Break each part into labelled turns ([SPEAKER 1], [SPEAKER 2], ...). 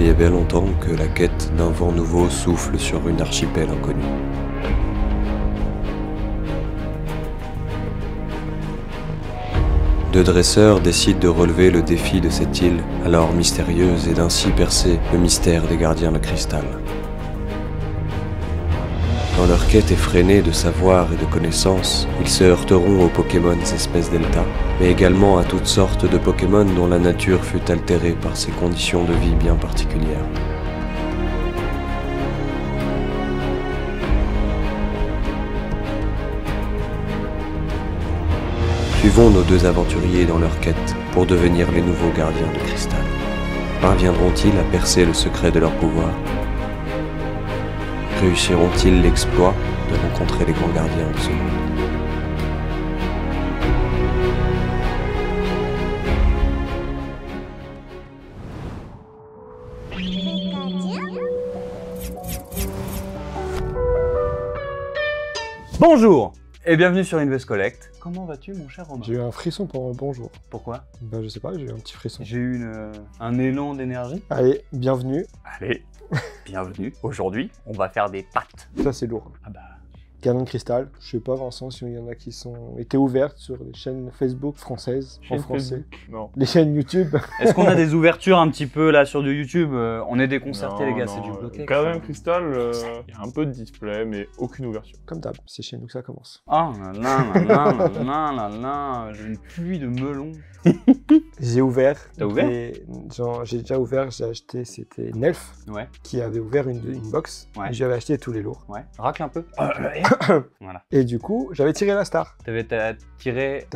[SPEAKER 1] Il y avait longtemps que la quête d'un vent nouveau souffle sur une archipel inconnue. Deux dresseurs décident de relever le défi de cette île, alors mystérieuse, et d'ainsi percer le mystère des gardiens de cristal. Dans leur quête effrénée de savoir et de connaissances, ils se heurteront aux Pokémon espèces Delta, mais également à toutes sortes de Pokémon dont la nature fut altérée par ces conditions de vie bien particulières. Suivons nos deux aventuriers dans leur quête pour devenir les nouveaux gardiens de cristal. Parviendront-ils à percer le secret de leur pouvoir? Réussiront-ils l'exploit de rencontrer les grands gardiens de ce monde?
[SPEAKER 2] Bonjour et bienvenue sur Invest Collect. Comment vas-tu mon cher Romain?
[SPEAKER 3] J'ai eu un frisson pendant le bonjour.
[SPEAKER 2] Pourquoi?
[SPEAKER 3] Bah je sais pas, j'ai eu un petit frisson.
[SPEAKER 2] J'ai eu un élan d'énergie.
[SPEAKER 3] Allez, bienvenue.
[SPEAKER 2] Allez, bienvenue. Aujourd'hui, on va faire des pâtes.
[SPEAKER 3] Ça c'est lourd.
[SPEAKER 2] Ah bah...
[SPEAKER 3] Gardien de cristal, je sais pas Vincent s'il y en a qui sont été ouvertes sur les chaînes Facebook françaises, en français.
[SPEAKER 4] Non.
[SPEAKER 3] Les chaînes YouTube.
[SPEAKER 2] Est-ce qu'on a des ouvertures un petit peu là sur du YouTube? On est déconcertés les gars, c'est du bloqué.
[SPEAKER 4] Gardien de cristal, il y a un peu de display, mais aucune ouverture.
[SPEAKER 3] Comme d'hab, c'est chez nous que ça commence.
[SPEAKER 2] Ah là, j'ai une pluie de melons.
[SPEAKER 3] J'ai ouvert.
[SPEAKER 2] T'as ouvert?
[SPEAKER 3] J'ai déjà ouvert, j'ai acheté, c'était Nelf
[SPEAKER 2] Ouais.
[SPEAKER 3] qui avait ouvert une box.
[SPEAKER 2] Ouais.
[SPEAKER 3] Et j'avais acheté tous les lourds.
[SPEAKER 2] Ouais. Racle un peu. Voilà.
[SPEAKER 3] Et du coup, j'avais tiré la star.
[SPEAKER 2] T'avais tiré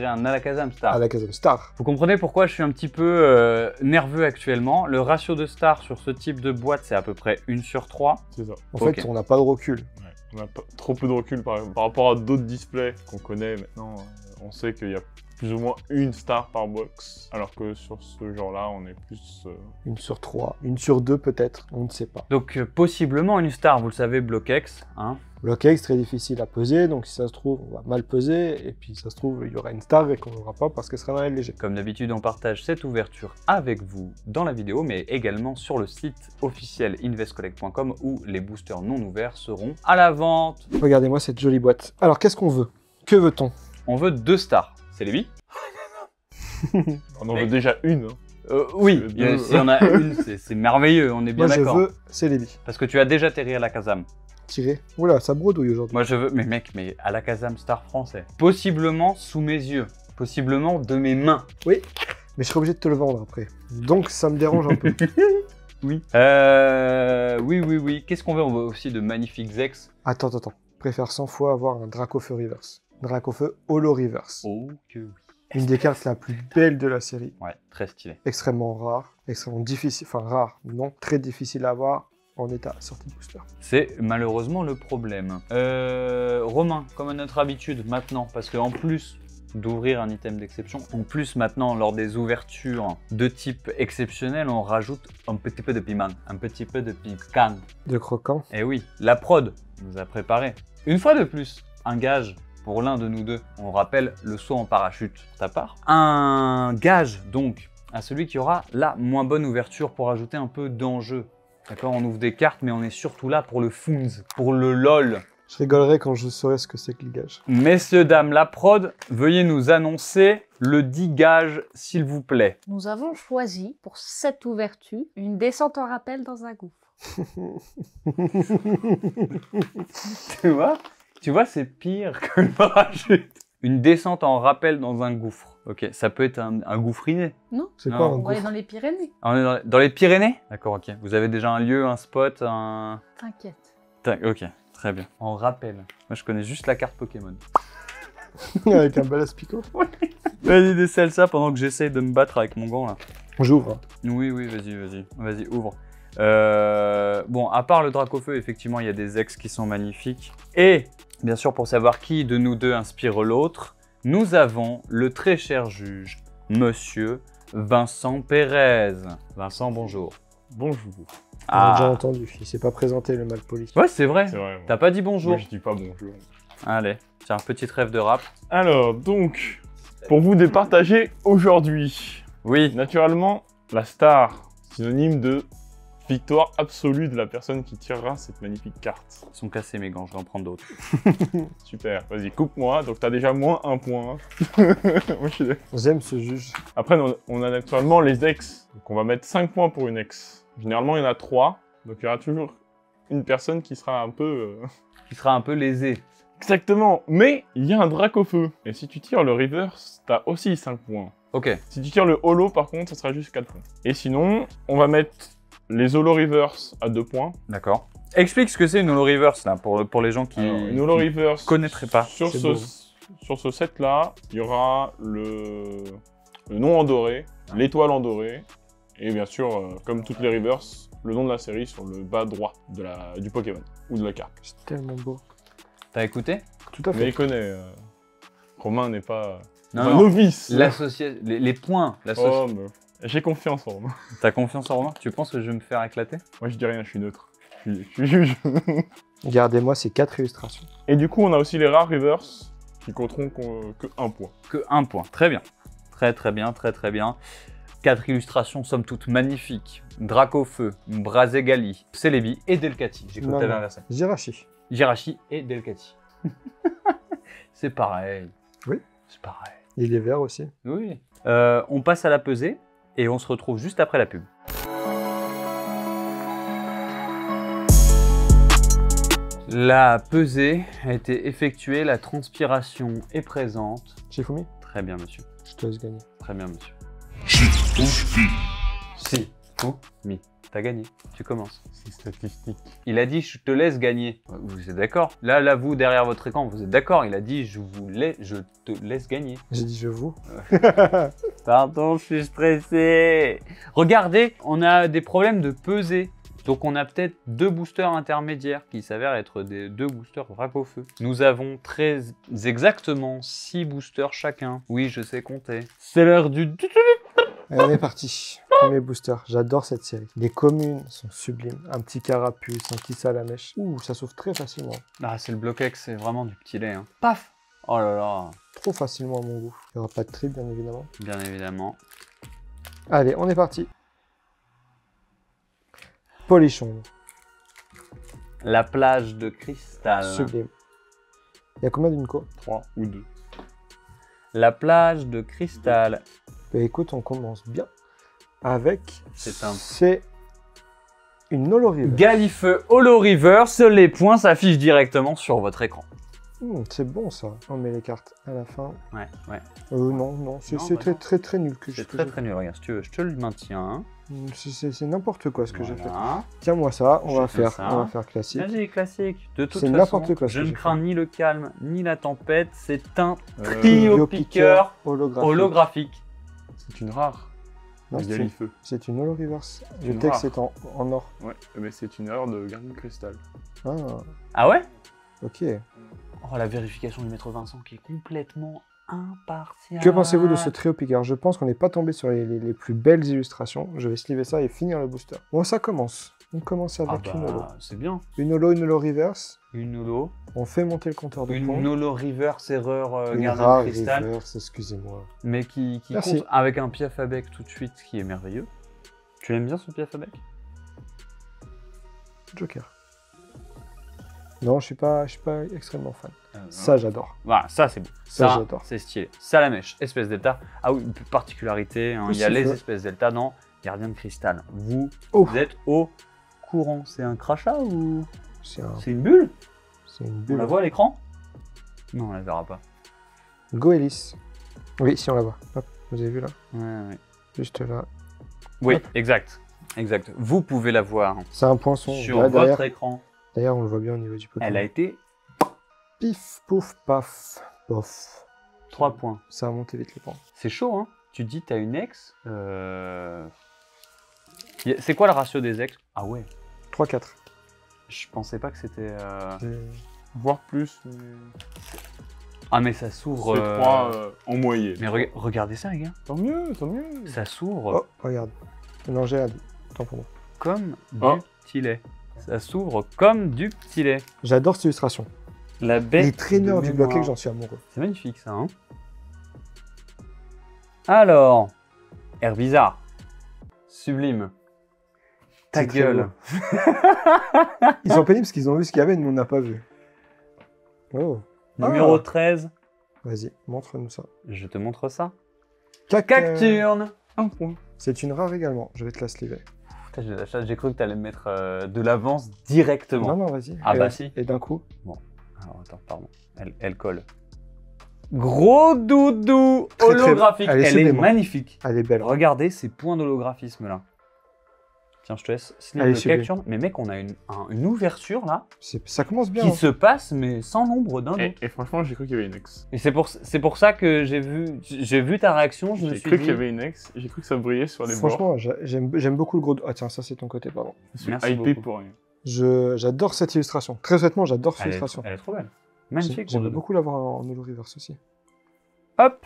[SPEAKER 2] un Alakazam Star.
[SPEAKER 3] À la Kazam Star.
[SPEAKER 2] Vous comprenez pourquoi je suis un petit peu nerveux actuellement. Le ratio de stars sur ce type de boîte, c'est à peu près 1/3.
[SPEAKER 4] C'est ça.
[SPEAKER 3] En fait, on n'a pas de recul.
[SPEAKER 4] Ouais. On a trop peu de recul par rapport à d'autres displays qu'on connaît maintenant. On sait qu'il y a plus ou moins une star par box, alors que sur ce genre-là, on est plus...
[SPEAKER 3] 1/3, 1/2 peut-être, on ne sait pas.
[SPEAKER 2] Donc possiblement une star, vous le savez, Bloquex, hein.
[SPEAKER 3] Bloquex, très difficile à peser, donc si ça se trouve, on va mal peser, et puis ça se trouve, il y aura une star et qu'on n'aura pas parce qu'elle sera dans la léger.
[SPEAKER 2] Comme d'habitude, on partage cette ouverture avec vous dans la vidéo, mais également sur le site officiel investcollect.com où les boosters non ouverts seront à la vente.
[SPEAKER 3] Regardez-moi cette jolie boîte. Alors, qu'est-ce qu'on veut? Que veut-on?
[SPEAKER 2] On veut 2 stars. C'est Lévi?
[SPEAKER 4] On en veut déjà une. Hein.
[SPEAKER 2] Oui, s'il y en a une, c'est merveilleux, on est bien d'accord.
[SPEAKER 3] Moi, je veux Celebi.
[SPEAKER 2] Parce que tu as déjà tiré Alakazam.
[SPEAKER 3] Tiré. Oula, ça bredouille aujourd'hui.
[SPEAKER 2] Moi, je veux... Mais mec, Alakazam Star français. Possiblement sous mes yeux. Possiblement de mes mains.
[SPEAKER 3] Oui, mais je serai obligé de te le vendre après. Donc, ça me dérange un peu.
[SPEAKER 2] Oui. Oui. Qu'est-ce qu'on veut? On veut aussi de magnifiques Zex.
[SPEAKER 3] Attends. Je préfère 100 fois avoir un Dracofeu Reverse. Dracofeu Holo Reverse.
[SPEAKER 2] Oh que oui.
[SPEAKER 3] Une des cartes la plus belle de la série.
[SPEAKER 2] Ouais, très stylé.
[SPEAKER 3] Extrêmement rare, extrêmement difficile, enfin rare, non, très difficile à avoir en état sortie de booster.
[SPEAKER 2] C'est malheureusement le problème. Romain, comme à notre habitude maintenant, parce qu'en plus d'ouvrir un item d'exception, en plus maintenant lors des ouvertures de type exceptionnel, on rajoute un petit peu de piment, un petit peu de piquant.
[SPEAKER 3] De croquant.
[SPEAKER 2] Et oui, la prod nous a préparé. Une fois de plus, un gage pour l'un de nous deux. On rappelle le saut en parachute pour ta part. Un gage donc à celui qui aura la moins bonne ouverture pour ajouter un peu d'enjeu. D'accord, on ouvre des cartes mais on est surtout là pour le funz, pour le lol.
[SPEAKER 3] Je rigolerai quand je saurai ce que c'est que le gage.
[SPEAKER 2] Messieurs, dames, la prod, veuillez nous annoncer le 10 gage s'il vous plaît.
[SPEAKER 5] Nous avons choisi pour cette ouverture une descente en rappel dans un gouffre.
[SPEAKER 2] Tu vois, c'est pire qu'une parachute. Une descente en rappel dans un gouffre. Ok, ça peut être un gouffriné.
[SPEAKER 5] Non,
[SPEAKER 3] C'est
[SPEAKER 2] Non.
[SPEAKER 3] quoi un
[SPEAKER 5] on va aller
[SPEAKER 3] gouffre?
[SPEAKER 5] dans les Pyrénées.
[SPEAKER 2] On est dans les Pyrénées? D'accord, ok. Vous avez déjà un lieu, un spot, un...
[SPEAKER 5] T'inquiète.
[SPEAKER 2] Ok, très bien. En rappel. Moi, je connais juste la carte Pokémon.
[SPEAKER 3] Avec un bel aspicot.
[SPEAKER 2] Vas-y, décèle ça pendant que j'essaye de me battre avec mon gant, là.
[SPEAKER 3] J'ouvre.
[SPEAKER 2] Oui, vas-y, ouvre. Bon, à part le Dracofeu, effectivement, il y a des ex qui sont magnifiques. Et, bien sûr, pour savoir qui de nous deux inspire l'autre, nous avons le très cher juge, Monsieur Vincent Pérez. Vincent, bonjour.
[SPEAKER 4] Bonjour.
[SPEAKER 3] On a déjà entendu. Il s'est pas présenté, le malpoli.
[SPEAKER 2] Ouais, c'est vrai.
[SPEAKER 4] C'est vrai.
[SPEAKER 2] T'as pas dit bonjour.
[SPEAKER 4] Moi, je dis pas bonjour.
[SPEAKER 2] Allez, c'est un petit rêve de rap.
[SPEAKER 4] Alors, donc, pour vous départager aujourd'hui,
[SPEAKER 2] Oui.
[SPEAKER 4] naturellement, la star, synonyme de victoire absolue de la personne qui tirera cette magnifique carte.
[SPEAKER 2] Ils sont cassés mes gants, je vais en prendre d'autres.
[SPEAKER 4] Super, vas-y, coupe-moi. Donc t'as déjà moins 1 point. Moi, je suis d'accord.
[SPEAKER 3] J'aime ce juge.
[SPEAKER 4] Après, on a naturellement les ex. Donc on va mettre 5 points pour une ex. Généralement, il y en a 3. Donc il y aura toujours une personne qui sera un peu...
[SPEAKER 2] Qui sera un peu lésé.
[SPEAKER 4] Exactement. Mais il y a un drac au feu. Et si tu tires le reverse, t'as aussi 5 points.
[SPEAKER 2] Ok.
[SPEAKER 4] Si tu tires le holo, par contre, ça sera juste 4 points. Et sinon, on va mettre les holo reverse à 2 points.
[SPEAKER 2] D'accord. Explique ce que c'est une holo reverse là pour les gens qui
[SPEAKER 4] Alors, une holo reverse
[SPEAKER 2] connaîtraient pas.
[SPEAKER 4] Sur
[SPEAKER 3] C'est beau.
[SPEAKER 4] ce set-là, il y aura le nom en doré, l'étoile en doré, et bien sûr, comme toutes les reverse, le nom de la série sur le bas droit du Pokémon ou de la carte.
[SPEAKER 3] C'est tellement beau.
[SPEAKER 2] T'as écouté?
[SPEAKER 3] Tout à
[SPEAKER 4] Mais
[SPEAKER 3] fait.
[SPEAKER 4] il connaît. Romain n'est pas
[SPEAKER 2] Non,
[SPEAKER 4] un
[SPEAKER 2] non.
[SPEAKER 4] novice.
[SPEAKER 2] Les points.
[SPEAKER 4] Oh, mais j'ai confiance en Romain.
[SPEAKER 2] T'as confiance en Romain? Tu penses que je vais me faire éclater?
[SPEAKER 4] Moi, je dis rien, je suis neutre. Je suis juge.
[SPEAKER 3] Gardez-moi ces 4 illustrations.
[SPEAKER 4] Et du coup, on a aussi les rares reverse qui compteront que 1 point.
[SPEAKER 2] Que 1 point. Très bien. Très bien, très bien. 4 illustrations, somme toute magnifiques. Dracofeu, Brazegali, Celebi et Delcati. J'ai cru que
[SPEAKER 3] Non,
[SPEAKER 2] t'avais
[SPEAKER 3] non.
[SPEAKER 2] inversé.
[SPEAKER 3] Jirachi.
[SPEAKER 2] Jirachi et Delcati. C'est pareil.
[SPEAKER 3] Oui.
[SPEAKER 2] C'est pareil.
[SPEAKER 3] Il est vert aussi.
[SPEAKER 2] Oui. On passe à la pesée et on se retrouve juste après la pub. La pesée a été effectuée, la transpiration est présente.
[SPEAKER 3] Shifumi,
[SPEAKER 2] Très bien, monsieur.
[SPEAKER 3] je te laisse gagner.
[SPEAKER 2] Très bien, monsieur. Si. Mi. T'as gagné. Tu commences.
[SPEAKER 4] C'est statistique.
[SPEAKER 2] Il a dit je te laisse gagner. Vous êtes d'accord? Là, vous derrière votre écran, vous êtes d'accord? Il a dit je te laisse gagner.
[SPEAKER 3] J'ai dit je vous.
[SPEAKER 2] Pardon, je suis stressé. Regardez, on a des problèmes de pesée. Donc on a peut-être 2 boosters intermédiaires qui s'avèrent être des 2 boosters Dracofeu. Nous avons très exactement 6 boosters chacun. Oui, je sais compter. C'est l'heure du...
[SPEAKER 3] Allez, on est parti. Premier booster. J'adore cette série. Les communes sont sublimes. Un petit carapuce, un petit salamèche. Ouh, ça s'ouvre très facilement.
[SPEAKER 2] Ah, c'est le bloquex, c'est vraiment du petit lait. Hein. Paf! Oh là là,
[SPEAKER 3] Trop facilement à mon goût. Il n'y aura pas de trip, bien évidemment.
[SPEAKER 2] bien évidemment.
[SPEAKER 3] Allez, on est parti. Polichon.
[SPEAKER 2] La plage de cristal.
[SPEAKER 3] Sublime. Il y a combien d'Unco?
[SPEAKER 4] 3 ou 2.
[SPEAKER 2] La plage de cristal.
[SPEAKER 3] Bah, écoute, on commence bien avec...
[SPEAKER 2] C'est
[SPEAKER 3] une Olorive.
[SPEAKER 2] Galifeu Holo Reverse, les points s'affichent directement sur votre écran.
[SPEAKER 3] C'est bon ça. On met les cartes à la fin.
[SPEAKER 2] Ouais.
[SPEAKER 3] Non, c'est
[SPEAKER 2] Non,
[SPEAKER 3] très,
[SPEAKER 2] non.
[SPEAKER 3] très nul que
[SPEAKER 2] C'est
[SPEAKER 3] que
[SPEAKER 2] très
[SPEAKER 3] j'ai
[SPEAKER 2] très nul. Regarde, si tu veux, je te le maintiens.
[SPEAKER 3] fait. C'est n'importe quoi ce que j'ai fait.
[SPEAKER 2] Voilà.
[SPEAKER 3] Tiens-moi ça, on va
[SPEAKER 2] Chacun
[SPEAKER 3] faire,
[SPEAKER 2] ça.
[SPEAKER 3] on va faire classique.
[SPEAKER 2] Vas-y, classique. De toute
[SPEAKER 3] C'est
[SPEAKER 2] façon,
[SPEAKER 3] n'importe quoi ce
[SPEAKER 2] je
[SPEAKER 3] que
[SPEAKER 2] ne
[SPEAKER 3] j'ai
[SPEAKER 2] crains
[SPEAKER 3] fait.
[SPEAKER 2] ni le calme, ni la tempête. C'est un
[SPEAKER 3] Yo
[SPEAKER 2] piqueur
[SPEAKER 3] holographique.
[SPEAKER 2] holographique.
[SPEAKER 4] C'est une rare.
[SPEAKER 3] Non,
[SPEAKER 4] Le Galifeu.
[SPEAKER 3] c'est une Holo-Reverse. Le
[SPEAKER 4] Une
[SPEAKER 3] texte
[SPEAKER 4] rare.
[SPEAKER 3] est en or.
[SPEAKER 4] Ouais, mais c'est une heure de Gardien Cristal.
[SPEAKER 3] Ah,
[SPEAKER 2] Ah ouais?
[SPEAKER 3] ok.
[SPEAKER 2] Oh, la vérification du maître Vincent qui est complètement impartiale.
[SPEAKER 3] Que pensez-vous de ce trio piqueur? Je pense qu'on n'est pas tombé sur les plus belles illustrations. Je vais sliver ça et finir le booster. Bon, ça commence. On commence
[SPEAKER 2] Ah
[SPEAKER 3] avec une Holo.
[SPEAKER 2] bah, c'est bien.
[SPEAKER 3] Une Holo Reverse.
[SPEAKER 2] Une holo.
[SPEAKER 3] On fait monter le compteur de points.
[SPEAKER 2] Une holo reverse erreur
[SPEAKER 3] Une
[SPEAKER 2] gardien
[SPEAKER 3] rare
[SPEAKER 2] de cristal.
[SPEAKER 3] Reverse, excusez-moi.
[SPEAKER 2] Mais qui
[SPEAKER 3] Merci.
[SPEAKER 2] compte avec un Piafabec tout de suite qui est merveilleux. Tu l'aimes bien ce Piafabec?
[SPEAKER 3] Joker. Non, je suis pas extrêmement fan. Ça, j'adore.
[SPEAKER 2] Voilà, ça c'est beau.
[SPEAKER 3] Ça,
[SPEAKER 2] Ça,
[SPEAKER 3] j'adore.
[SPEAKER 2] c'est stylé. Salamèche, espèce delta. Ah oui, une particularité, hein, il y a
[SPEAKER 3] Aussi,
[SPEAKER 2] les
[SPEAKER 3] ouais.
[SPEAKER 2] espèces delta dans Gardien de cristal. Vous,
[SPEAKER 3] Oh.
[SPEAKER 2] vous êtes au courant. C'est un crachat ou
[SPEAKER 3] C'est
[SPEAKER 2] une bulle?
[SPEAKER 3] une
[SPEAKER 2] On
[SPEAKER 3] bulle.
[SPEAKER 2] la voit à l'écran? Non, on la verra pas.
[SPEAKER 3] Goélis. Oui, si on la voit. Hop, vous avez vu là?
[SPEAKER 2] Ouais.
[SPEAKER 3] Juste là.
[SPEAKER 2] Oui,
[SPEAKER 3] Hop.
[SPEAKER 2] exact. Vous pouvez la voir
[SPEAKER 3] C'est un poinçon.
[SPEAKER 2] sur
[SPEAKER 3] Là,
[SPEAKER 2] votre
[SPEAKER 3] derrière,
[SPEAKER 2] écran.
[SPEAKER 3] d'ailleurs, on le voit bien au niveau du Pokémon.
[SPEAKER 2] Elle a été
[SPEAKER 3] Pif, pouf, paf, pof.
[SPEAKER 2] 3 points.
[SPEAKER 3] Ça a monté vite les points.
[SPEAKER 2] C'est chaud, hein? Tu dis t'as une ex. C'est quoi le ratio des ex? Ah ouais.
[SPEAKER 3] 3-4.
[SPEAKER 2] Je pensais pas que c'était.
[SPEAKER 4] Voire plus, mais...
[SPEAKER 2] Ah mais ça s'ouvre.
[SPEAKER 4] C'est 3 en moyenne.
[SPEAKER 2] Mais regardez ça les gars.
[SPEAKER 4] Tant mieux, tant mieux.
[SPEAKER 2] Ça s'ouvre
[SPEAKER 3] Oh, regarde. Non, j'ai dit. Tant pour moi.
[SPEAKER 2] comme du
[SPEAKER 4] Oh.
[SPEAKER 2] petit lait. Ça s'ouvre comme du petit lait.
[SPEAKER 3] J'adore cette illustration.
[SPEAKER 2] La baie.
[SPEAKER 3] Les traîneurs
[SPEAKER 2] de
[SPEAKER 3] du
[SPEAKER 2] mémoire.
[SPEAKER 3] bloqué, j'en suis amoureux.
[SPEAKER 2] C'est magnifique ça, hein? Alors, Herbizarre. Sublime. Ta
[SPEAKER 3] C'est très
[SPEAKER 2] gueule.
[SPEAKER 3] Ils sont pénibles parce qu'ils ont vu ce qu'il y avait, nous on n'a pas vu. Oh,
[SPEAKER 2] Numéro
[SPEAKER 3] Ah.
[SPEAKER 2] 13.
[SPEAKER 3] vas-y, montre-nous ça.
[SPEAKER 2] Je te montre ça.
[SPEAKER 3] Cacturne.
[SPEAKER 2] Cacturne.
[SPEAKER 4] Un point.
[SPEAKER 3] C'est une rare également, je vais te la sliver.
[SPEAKER 2] Putain, j'ai de la chatte, j'ai cru que t'allais me mettre de l'avance directement.
[SPEAKER 3] Non, non, vas-y.
[SPEAKER 2] Ah
[SPEAKER 3] Et-
[SPEAKER 2] bah si.
[SPEAKER 3] Et d'un coup,
[SPEAKER 2] Alors attends, pardon. Elle colle. Gros doudou
[SPEAKER 3] Très, très-
[SPEAKER 2] holographique.
[SPEAKER 3] elle est
[SPEAKER 2] Elle est
[SPEAKER 3] sublime.
[SPEAKER 2] magnifique.
[SPEAKER 3] elle est belle.
[SPEAKER 2] Regardez ces points d'holographisme là. Tiens, je te laisse slip
[SPEAKER 3] Elle est
[SPEAKER 2] le
[SPEAKER 3] sublime.
[SPEAKER 2] Cacturne. Mais mec, on a une ouverture là
[SPEAKER 3] Ça commence bien.
[SPEAKER 2] qui
[SPEAKER 3] hein.
[SPEAKER 2] se passe, mais sans l'ombre d'un doute.
[SPEAKER 4] Et franchement, j'ai cru qu'il y avait une ex.
[SPEAKER 2] Et c'est pour ça que j'ai vu ta réaction. Je me
[SPEAKER 4] J'ai
[SPEAKER 2] suis
[SPEAKER 4] cru
[SPEAKER 2] dit.
[SPEAKER 4] qu'il y avait une ex. J'ai cru que ça brillait sur les bords.
[SPEAKER 3] Franchement, j'aime beaucoup le gros. Ah tiens, ça c'est ton côté, pardon.
[SPEAKER 4] Je suis
[SPEAKER 2] Merci
[SPEAKER 4] hypé
[SPEAKER 2] beaucoup.
[SPEAKER 4] pour rien.
[SPEAKER 3] J'adore cette illustration. Très honnêtement, j'adore cette
[SPEAKER 2] Elle est,
[SPEAKER 3] illustration.
[SPEAKER 2] elle est trop belle. Magnifique.
[SPEAKER 3] J'aimerais
[SPEAKER 2] gros doudou.
[SPEAKER 3] beaucoup l'avoir en holo reverse aussi.
[SPEAKER 2] Hop.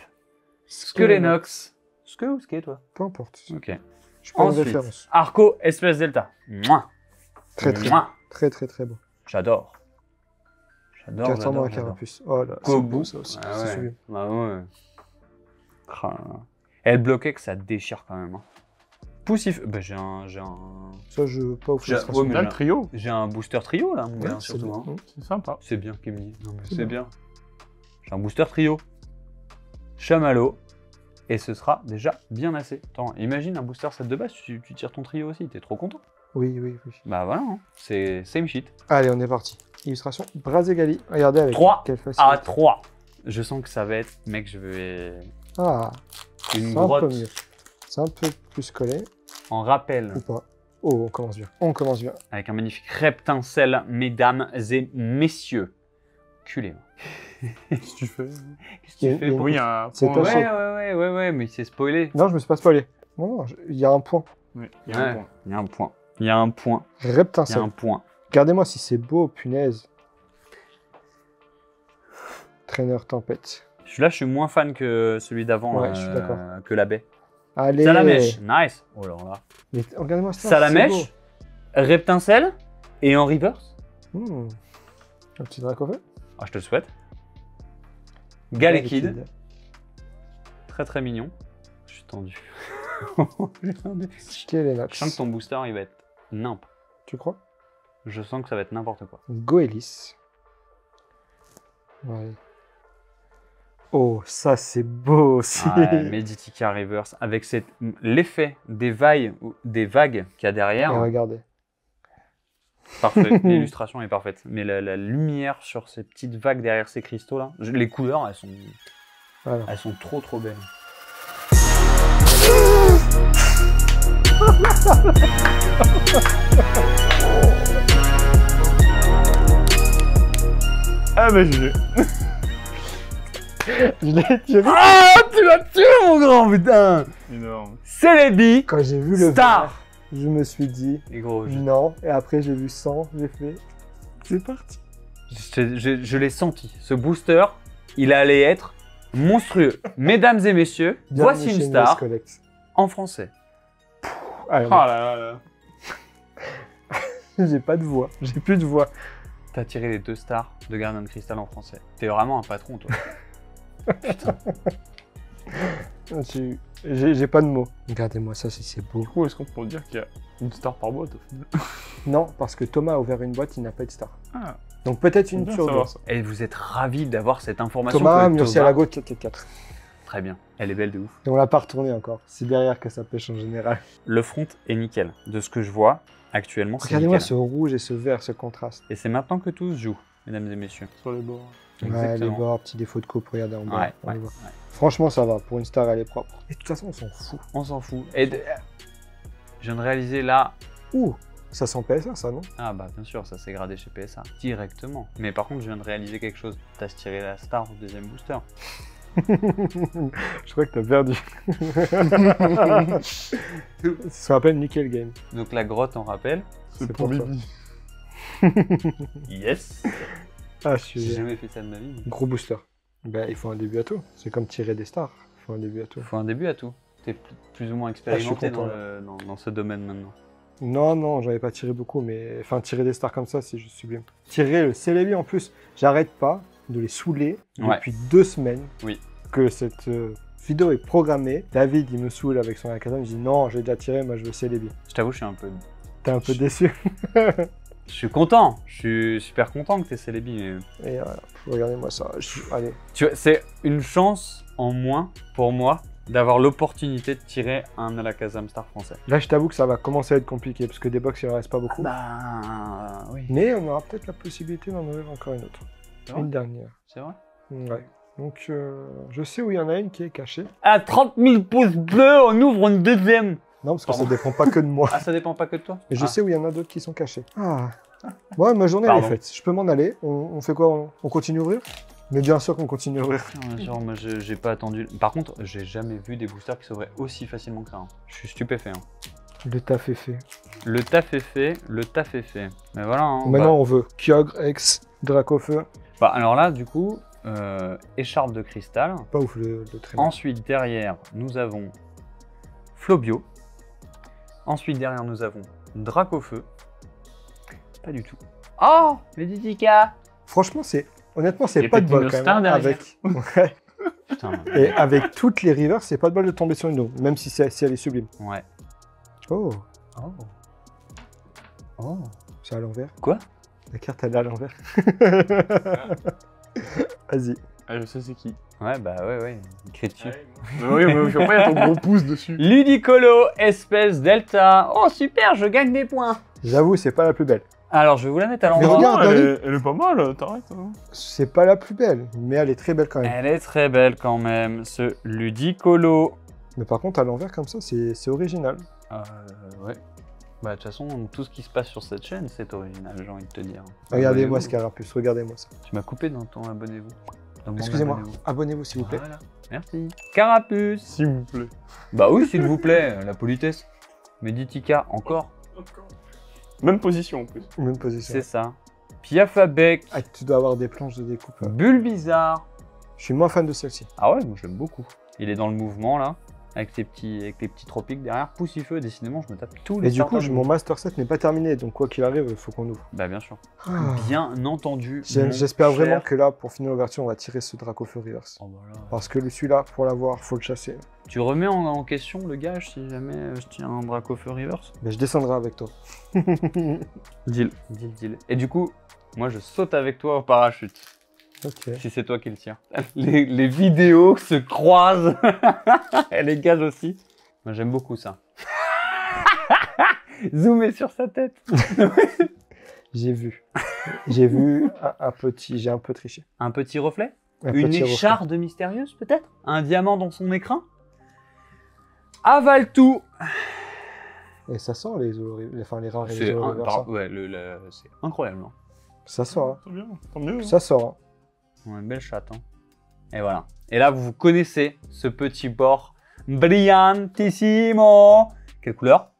[SPEAKER 2] Skelenox. Ske ou ske toi?
[SPEAKER 3] Peu importe.
[SPEAKER 2] Ok.
[SPEAKER 3] Je prends une
[SPEAKER 2] Ensuite,
[SPEAKER 3] référence.
[SPEAKER 2] Arco Espèce Delta. Mouah.
[SPEAKER 3] Très très
[SPEAKER 2] Mouah.
[SPEAKER 3] très très très beau.
[SPEAKER 2] J'adore. J'adore.
[SPEAKER 3] 400 dans la
[SPEAKER 2] j'adore.
[SPEAKER 3] carapuce. Oh là, c'est
[SPEAKER 2] Kobu.
[SPEAKER 3] beau ça aussi.
[SPEAKER 2] Ah
[SPEAKER 3] C'est
[SPEAKER 2] ouais.
[SPEAKER 3] sublime.
[SPEAKER 2] Ah ouais. Ah là là. Elle bloquait que ça déchire quand même. Hein. Poussif. Bah, j'ai un.
[SPEAKER 3] Ça, je pas ouf.
[SPEAKER 2] J'ai-
[SPEAKER 3] l'illustration.
[SPEAKER 2] ouais, mais
[SPEAKER 4] Là, le trio,
[SPEAKER 2] J'ai un booster trio là, mon
[SPEAKER 3] Ouais,
[SPEAKER 2] gars,
[SPEAKER 3] c'est
[SPEAKER 2] surtout.
[SPEAKER 3] bien.
[SPEAKER 2] Hein.
[SPEAKER 4] c'est sympa.
[SPEAKER 2] C'est bien, Kemny. Non, mais
[SPEAKER 3] C'est
[SPEAKER 2] c'est bien. J'ai un booster trio. Chamallow. Et ce sera déjà bien assez. Attends, imagine un booster set de base, tu tires ton trio aussi, t'es trop content.
[SPEAKER 3] Oui, oui, oui.
[SPEAKER 2] Bah voilà, hein. C'est same shit.
[SPEAKER 3] Allez, on est parti. Illustration Brazegali. Regardez avec
[SPEAKER 2] 3
[SPEAKER 3] quelle facilité.
[SPEAKER 2] à 3. Je sens que ça va être, mec, je vais.
[SPEAKER 3] Ah,
[SPEAKER 2] Une
[SPEAKER 3] c'est un peu
[SPEAKER 2] grotte
[SPEAKER 3] mieux. C'est un peu plus collé
[SPEAKER 2] en rappel
[SPEAKER 3] ou pas. Oh, on commence bien. On commence bien.
[SPEAKER 2] avec un magnifique reptincelle, mesdames et messieurs. Culé.
[SPEAKER 4] Qu'est-ce que tu fais
[SPEAKER 2] Qu'est-ce que tu fais pour-
[SPEAKER 4] Oui, il y a un
[SPEAKER 3] C'est
[SPEAKER 4] point.
[SPEAKER 3] taché.
[SPEAKER 2] Ouais, mais c'est spoilé.
[SPEAKER 3] Non, je me suis pas spoilé. Non, non, il y a un point.
[SPEAKER 4] Oui, il y a un
[SPEAKER 2] Ouais,
[SPEAKER 4] point.
[SPEAKER 2] il y a un point. Il y a un point. Il y a
[SPEAKER 3] Reptincelle.
[SPEAKER 2] un point.
[SPEAKER 3] Regardez-moi si c'est beau, punaise. Traîneur tempête.
[SPEAKER 2] Celui-là, je suis moins fan que celui d'avant,
[SPEAKER 3] Ouais, je suis d'accord.
[SPEAKER 2] que la baie.
[SPEAKER 3] Allez.
[SPEAKER 2] Salamèche, nice. Oh là là.
[SPEAKER 3] Mais regardez-moi ça.
[SPEAKER 2] Salamèche, reptincelle et en reverse.
[SPEAKER 3] c'est beau. Un petit Dracofeu.
[SPEAKER 2] Ah, je te le souhaite. Galekid, très très mignon. Je suis tendu. Je sens
[SPEAKER 3] Skelenox.
[SPEAKER 2] que ton booster, il va être nimp.
[SPEAKER 3] Tu crois?
[SPEAKER 2] Je sens que ça va être n'importe quoi.
[SPEAKER 3] Goélis. Ouais. Oh, ça c'est beau aussi.
[SPEAKER 2] Ouais, Meditica Reverse, avec l'effet des vagues qu'il y a derrière.
[SPEAKER 3] Et regardez.
[SPEAKER 2] Parfait, l'illustration est parfaite. Mais la lumière sur ces petites vagues derrière ces cristaux là, les couleurs
[SPEAKER 3] Voilà.
[SPEAKER 2] elles sont trop trop belles.
[SPEAKER 4] Ah, bah, GG.
[SPEAKER 3] Je l'ai tiré.
[SPEAKER 2] Ah, tu l'as tué mon grand putain.
[SPEAKER 4] Énorme.
[SPEAKER 2] Celebi
[SPEAKER 3] Quand j'ai vu le
[SPEAKER 2] Star.
[SPEAKER 3] vert, je me suis dit
[SPEAKER 2] Et gros,
[SPEAKER 3] non. Et après j'ai vu 100, j'ai fait. C'est parti.
[SPEAKER 2] je l'ai senti. Ce booster, il allait être monstrueux. Mesdames et messieurs, voici
[SPEAKER 3] Bienvenue
[SPEAKER 2] une
[SPEAKER 3] chez
[SPEAKER 2] star
[SPEAKER 3] Noise Collect.
[SPEAKER 2] en français.
[SPEAKER 3] Allez,
[SPEAKER 4] Oh là là là.
[SPEAKER 3] j'ai pas de voix. J'ai plus de voix.
[SPEAKER 2] T'as tiré les 2 stars de Gardien de Cristal en français. T'es vraiment un patron, toi.
[SPEAKER 3] J'ai pas de mots. Regardez-moi ça, c'est beau.
[SPEAKER 4] Du coup, est-ce qu'on peut dire qu'il y a une star par boîte au final?
[SPEAKER 3] Non, parce que Thomas a ouvert une boîte, il n'a pas de star.
[SPEAKER 4] Ah,
[SPEAKER 3] Donc peut-être
[SPEAKER 4] c'est
[SPEAKER 3] une
[SPEAKER 4] bien
[SPEAKER 3] sur
[SPEAKER 4] de
[SPEAKER 3] deux.
[SPEAKER 4] savoir ça.
[SPEAKER 2] Et vous êtes ravis d'avoir cette information.
[SPEAKER 3] Thomas,
[SPEAKER 2] que
[SPEAKER 3] merci à la gauche 444.
[SPEAKER 2] Très bien. Elle est belle de ouf.
[SPEAKER 3] Et on l'a pas retourné encore. C'est derrière que ça pêche en général.
[SPEAKER 2] Le front est nickel. De ce que je vois actuellement, c'est
[SPEAKER 3] Regardez-moi
[SPEAKER 2] nickel.
[SPEAKER 3] ce rouge et ce vert, ce contraste.
[SPEAKER 2] Et c'est maintenant que tout se joue, mesdames et messieurs.
[SPEAKER 4] Sur les bords.
[SPEAKER 3] Ouais, les
[SPEAKER 2] Exactement.
[SPEAKER 3] bords, petit défaut de coupe, regardez en bas.
[SPEAKER 2] Ouais,
[SPEAKER 3] on
[SPEAKER 2] ouais,
[SPEAKER 3] le voit.
[SPEAKER 2] ouais.
[SPEAKER 3] Franchement, ça va. Pour une star, elle est propre. Et de toute façon, on s'en fout.
[SPEAKER 2] On s'en fout. Et je viens de réaliser là.
[SPEAKER 3] Ouh, ça sent PSA, ça, non?
[SPEAKER 2] Ah bah bien sûr, ça s'est gradé chez PSA directement. Mais par contre, je viens de réaliser quelque chose. T'as tiré la star au deuxième booster.
[SPEAKER 3] Je crois que t'as perdu. Ça s'appelle Nickel Game.
[SPEAKER 2] Donc la grotte, on rappelle.
[SPEAKER 3] C'est
[SPEAKER 4] C'est pour
[SPEAKER 3] pour ça.
[SPEAKER 4] Bibi.
[SPEAKER 2] Yes.
[SPEAKER 3] Ah, je
[SPEAKER 2] J'ai
[SPEAKER 3] suis...
[SPEAKER 2] jamais fait ça de ma vie.
[SPEAKER 3] Gros booster. Ben, il faut un début à tout. C'est comme tirer des stars. Il faut un début à tout.
[SPEAKER 2] Faut un début à tout. T'es plus ou moins
[SPEAKER 3] Ah,
[SPEAKER 2] expérimenté
[SPEAKER 3] je suis content,
[SPEAKER 2] dans ce domaine maintenant.
[SPEAKER 3] Non, non, j'en ai pas tiré beaucoup, mais... Enfin, tirer des stars comme ça, c'est juste sublime. Tirer le Celebi, en plus, j'arrête pas de les saouler
[SPEAKER 2] Ouais.
[SPEAKER 3] depuis 2 semaines.
[SPEAKER 2] Oui.
[SPEAKER 3] Que cette vidéo est programmée. David, il me saoule avec son Akazam. Il dit non, j'ai déjà tiré, moi je veux Celebi.
[SPEAKER 2] Je t'avoue, je suis un peu
[SPEAKER 3] T'es un peu déçu.
[SPEAKER 2] Je suis content. Je suis super content que t'aies Celebi. Mais...
[SPEAKER 3] Et voilà, regardez-moi ça. Allez.
[SPEAKER 2] Tu vois, c'est une chance en moins pour moi d'avoir l'opportunité de tirer un Alakazam Star français.
[SPEAKER 3] Là, je t'avoue que ça va commencer à être compliqué parce que des box, il en reste pas beaucoup.
[SPEAKER 2] Bah oui.
[SPEAKER 3] Mais on aura peut-être la possibilité d'en ouvrir encore une autre.
[SPEAKER 2] C'est vrai
[SPEAKER 3] Une dernière.
[SPEAKER 2] C'est vrai.
[SPEAKER 3] Ouais. Donc, je sais où il y en a une qui est cachée.
[SPEAKER 2] À 30 000 pouces bleus, on ouvre une deuxième.
[SPEAKER 3] Non, parce que
[SPEAKER 2] Pardon.
[SPEAKER 3] ça dépend pas que de moi.
[SPEAKER 2] Ah, ça dépend pas que de toi.
[SPEAKER 3] Mais je
[SPEAKER 2] Ah.
[SPEAKER 3] sais où il y en a d'autres qui sont cachés. Ah. Ouais, ma journée elle est
[SPEAKER 2] Pardon.
[SPEAKER 3] faite. Je peux m'en aller. On fait quoi? On continue à ouvrir? Mais bien sûr qu'on continue à ouvrir.
[SPEAKER 2] Genre, moi, j'ai pas attendu. Par contre, j'ai jamais vu des boosters qui s'ouvraient aussi facilement que ça. Hein. Je suis stupéfait. Hein.
[SPEAKER 3] Le taf est fait.
[SPEAKER 2] Le taf est fait, le taf est fait. Mais voilà. Hein,
[SPEAKER 3] Maintenant, on veut Kyogre, X, Dracofeu.
[SPEAKER 2] bah, alors là, du coup, écharpe de cristal.
[SPEAKER 3] Pas ouf le traîneau.
[SPEAKER 2] Ensuite, derrière, nous avons Flobio. Ensuite, derrière, nous avons Dracofeu. Pas du tout. Oh, le Didica.
[SPEAKER 3] Franchement, honnêtement,
[SPEAKER 2] Il y
[SPEAKER 3] c'est
[SPEAKER 2] a
[SPEAKER 3] pas de
[SPEAKER 2] peut-être
[SPEAKER 3] bol
[SPEAKER 2] une
[SPEAKER 3] quand
[SPEAKER 2] star
[SPEAKER 3] même.
[SPEAKER 2] derrière.
[SPEAKER 3] Ouais.
[SPEAKER 2] Putain.
[SPEAKER 3] Et avec toutes les rivers, c'est pas de bol de tomber sur une eau, même si elle est sublime.
[SPEAKER 2] Ouais.
[SPEAKER 3] Oh,
[SPEAKER 2] Oh. Oh.
[SPEAKER 3] c'est à l'envers.
[SPEAKER 2] Quoi?
[SPEAKER 3] La carte, elle est à l'envers. Vas-y.
[SPEAKER 4] Ah, je sais c'est qui.
[SPEAKER 2] Ouais, bah ouais, il crie dessus.
[SPEAKER 4] Mais oui, mais je vois pas, il y a ton gros pouce dessus.
[SPEAKER 2] Ludicolo, espèce delta. Oh super, je gagne des points.
[SPEAKER 3] J'avoue, c'est pas la plus belle.
[SPEAKER 2] Alors, je vais vous la mettre à
[SPEAKER 3] Mais
[SPEAKER 2] l'endroit.
[SPEAKER 3] regarde,
[SPEAKER 4] Elle est pas mal, t'arrêtes. Hein.
[SPEAKER 3] C'est pas la plus belle, mais elle est très belle quand même.
[SPEAKER 2] Elle est très belle quand même, ce Ludicolo.
[SPEAKER 3] Mais par contre, à l'envers comme ça, c'est original.
[SPEAKER 2] Ouais. Bah, de toute façon, tout ce qui se passe sur cette chaîne, c'est original, j'ai envie de te dire.
[SPEAKER 3] Regardez-moi
[SPEAKER 2] Abonnez-vous.
[SPEAKER 3] ce Carapuce, regardez-moi ça.
[SPEAKER 2] Tu m'as coupé dans ton abonnez-vous. Dans mon
[SPEAKER 3] Excusez-moi,
[SPEAKER 2] abonnez-vous.
[SPEAKER 3] abonnez-vous s'il vous plaît.
[SPEAKER 2] Voilà. Merci. Carapuce.
[SPEAKER 4] S'il vous plaît.
[SPEAKER 2] Bah oui, s'il vous plaît, la politesse. Meditica, encore.
[SPEAKER 4] Même position en plus.
[SPEAKER 3] Même position.
[SPEAKER 2] C'est ça. Piafabec.
[SPEAKER 3] Ah, tu dois avoir des planches de découpe.
[SPEAKER 2] Bulbizarre.
[SPEAKER 3] Je suis moins fan de celle-ci.
[SPEAKER 2] Ah ouais, moi j'aime beaucoup. Il est dans le mouvement là, avec les petits tropiques derrière. Poussifeu, décidément, je me tape tous les
[SPEAKER 3] Et du coup,
[SPEAKER 2] starters
[SPEAKER 3] mon Master Set n'est pas terminé, donc quoi qu'il arrive, il faut qu'on ouvre.
[SPEAKER 2] Bah bien sûr.
[SPEAKER 3] Ah.
[SPEAKER 2] Bien entendu. mon
[SPEAKER 3] J'espère
[SPEAKER 2] cher-
[SPEAKER 3] vraiment que là, pour finir l'ouverture, on va tirer ce Dracofeu Reverse.
[SPEAKER 2] Oh, bah là.
[SPEAKER 3] Parce que celui-là, pour l'avoir, faut le chasser.
[SPEAKER 2] Tu remets en question le gage si jamais je tiens un Dracofeu Reverse?
[SPEAKER 3] Mais je descendrai avec toi.
[SPEAKER 2] Deal. Deal. Et du coup, moi je saute avec toi au parachute.
[SPEAKER 3] Ok.
[SPEAKER 2] Si c'est toi qui le tire. Les vidéos se croisent. Et les gages aussi. Moi j'aime beaucoup ça. Zoomer sur sa tête.
[SPEAKER 3] J'ai vu. J'ai vu un petit. J'ai un peu triché.
[SPEAKER 2] Un petit reflet?
[SPEAKER 3] Un
[SPEAKER 2] Une
[SPEAKER 3] petit reflet.
[SPEAKER 2] écharde mystérieuse peut-être? Un diamant dans son écrin? Avale tout.
[SPEAKER 3] Et ça sent les rares et
[SPEAKER 2] C'est
[SPEAKER 3] les Reverse. Hein.
[SPEAKER 2] ouais, c'est incroyable. Hein.
[SPEAKER 3] Ça sort. Hein.
[SPEAKER 4] C'est bien, tant mieux.
[SPEAKER 3] Ça sort. Hein.
[SPEAKER 2] Ouais, une belle chatte. Hein. Et voilà. Et là, vous connaissez ce petit bord brillantissimo. Quelle couleur?